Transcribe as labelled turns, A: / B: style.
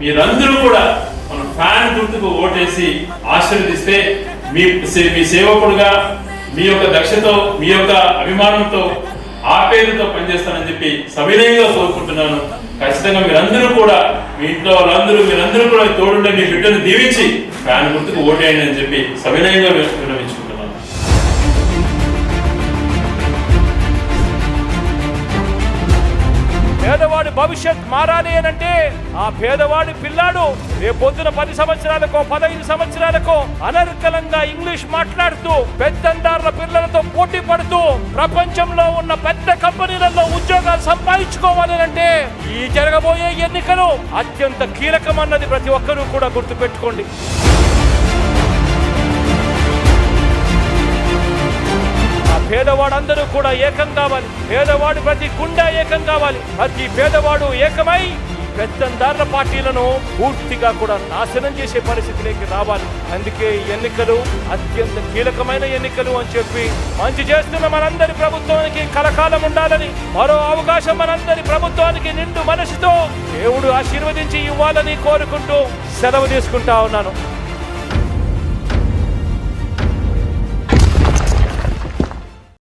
A: మీరందరూ కూడా మన ఫ్యాన్ గుర్తుకు ఓటేసి ఆశీర్వదిస్తే మీ సేవకుడుగా మీ యొక్క దక్షతో మీ యొక్క అభిమానంతో ఆపేరుతో పనిచేస్తానని చెప్పి సవినయంగా కోరుకుంటున్నాను. ఖచ్చితంగా మీరందరూ కూడా మీ ఇంట్లో వాళ్ళందరూ మీరందరూ కూడా తోడుండే మీ బిడ్డను దీవించి ఫ్యాన్ గుర్తుకు ఓటేయండి అని చెప్పి సవినయంగా విన్నవించుకుంటున్నాను.
B: పేదవాడి భవిష్యత్ మారాలి అనంటే ఆ పేదవాడి పిల్లాడు రేపొద్దున 10 సంవత్సరాలకో 15 సంవత్సరాలకో అనర్గళంగా ఇంగ్లీష్ మాట్లాడుతూ పెద్దందారుల పిల్లలతో పోటీ పడుతూ ప్రపంచంలో ఉన్న పెద్ద కంపెనీలలో ఉద్యోగాలు సంపాదించుకోవాలి అంటే ఈ జరగబోయే ఎన్నికలు అత్యంత కీలకమన్నది ప్రతి ఒక్కరూ కూడా గుర్తుపెట్టుకోండి. పేదవాడు కూడా ఏకం కావాలి. పేదవాడు ప్రతి గుండె ఏకం కావాలి. ప్రతి పేదవాడు ఏకమై పెద్దందారుల పార్టీలను పూర్తిగా కూడా నాశనం చేసే పరిస్థితిలోకి రావాలి. అందుకే ఈ ఎన్నికలు అత్యంత కీలకమైన ఎన్నికలు అని చెప్పి మంచి చేస్తున్న మనందరి ప్రభుత్వానికి కలకాలం ఉండాలని, మరో అవకాశం మనందరి ప్రభుత్వానికి నిండు మనసుతో దేవుడు ఆశీర్వదించి ఇవ్వాలని కోరుకుంటూ సెలవు తీసుకుంటా ఉన్నాను.